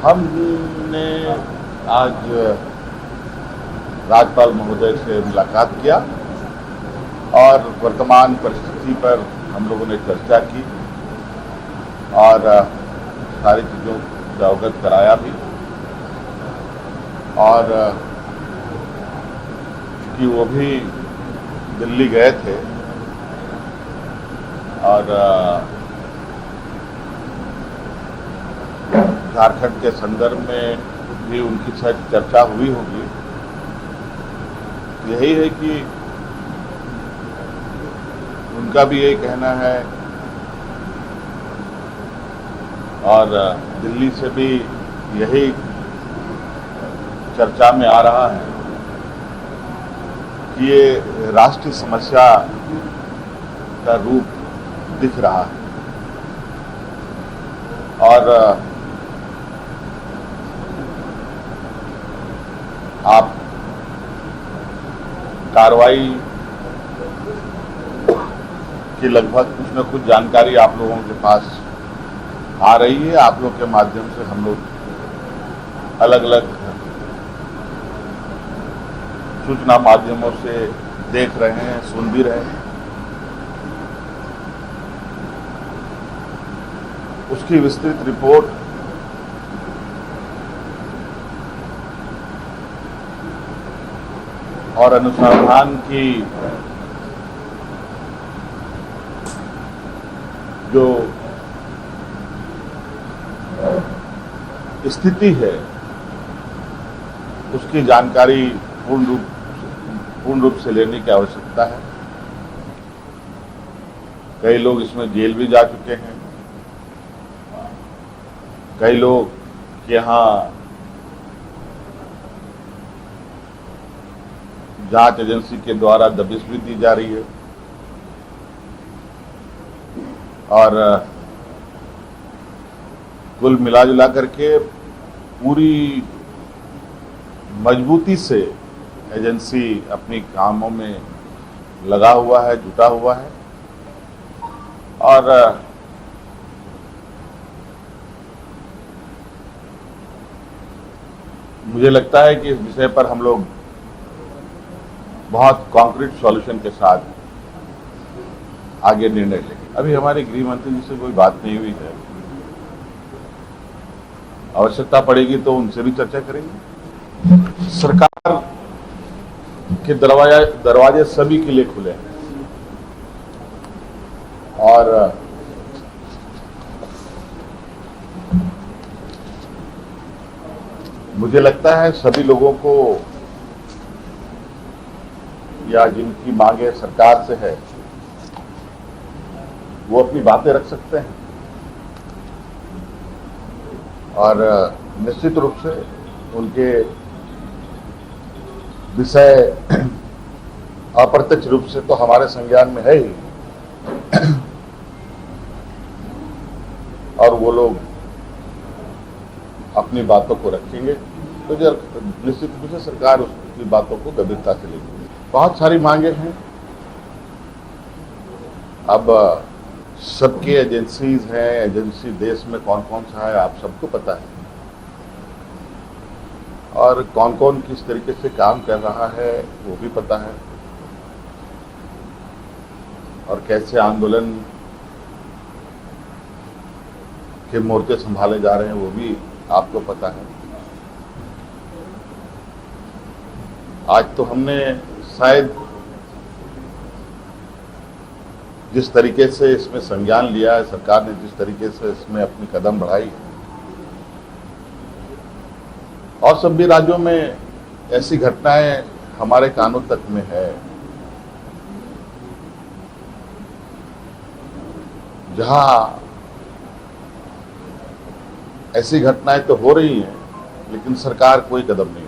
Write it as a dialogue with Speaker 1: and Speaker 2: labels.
Speaker 1: हमने आज राज्यपाल महोदय से मुलाकात किया और वर्तमान परिस्थिति पर हम लोगों ने चर्चा की और सारी चीज़ों से अवगत कराया भी। और कि वो भी दिल्ली गए थे और झारखंड के संदर्भ में भी उनकी शायद चर्चा हुई होगी। यही है कि उनका भी यही कहना है और दिल्ली से भी यही चर्चा में आ रहा है कि ये राष्ट्रीय समस्या का रूप दिख रहा है और आप कार्रवाई की लगभग कुछ न कुछ जानकारी आप लोगों के पास आ रही है। आप लोग के माध्यम से हम लोग अलग अलग सूचना माध्यमों से देख रहे हैं, सुन भी रहे हैं। उसकी विस्तृत रिपोर्ट और अनुसंधान की जो स्थिति है उसकी जानकारी पूर्ण रूप से लेने की आवश्यकता है। कई लोग इसमें जेल भी जा चुके हैं, कई लोग के यहाँ जांच एजेंसी के द्वारा दबिश भी दी जा रही है और कुल मिलाजुला करके पूरी मजबूती से एजेंसी अपनी कामों में लगा हुआ है, जुटा हुआ है और मुझे लगता है कि इस विषय पर हम लोग बहुत कॉन्क्रीट सॉल्यूशन के साथ आगे निर्णय लेंगे। अभी हमारे गृह मंत्री जी से कोई बात नहीं हुई है, आवश्यकता पड़ेगी तो उनसे भी चर्चा करेंगे। सरकार के दरवाजे सभी के लिए खुले हैं और मुझे लगता है सभी लोगों को या जिनकी मांगे सरकार से है वो अपनी बातें रख सकते हैं और निश्चित रूप से उनके विषय अप्रत्यक्ष रूप से तो हमारे संज्ञान में है ही और वो लोग अपनी बातों को रखेंगे तो निश्चित रूप से सरकार उसकी बातों को गंभीरता से लेगी। बहुत सारी मांगे हैं। अब सबकी एजेंसीज हैं, एजेंसी देश में कौन कौन सा है आप सबको पता है और कौन कौन किस तरीके से काम कर रहा है वो भी पता है और कैसे आंदोलन के मोर्चे संभाले जा रहे हैं वो भी आपको पता है। आज तो हमने शायद जिस तरीके से इसमें संज्ञान लिया है, सरकार ने जिस तरीके से इसमें अपनी कदम बढ़ाई और सभी राज्यों में ऐसी घटनाएं हमारे कानों तक में है जहां ऐसी घटनाएं तो हो रही हैं लेकिन सरकार कोई कदम नहीं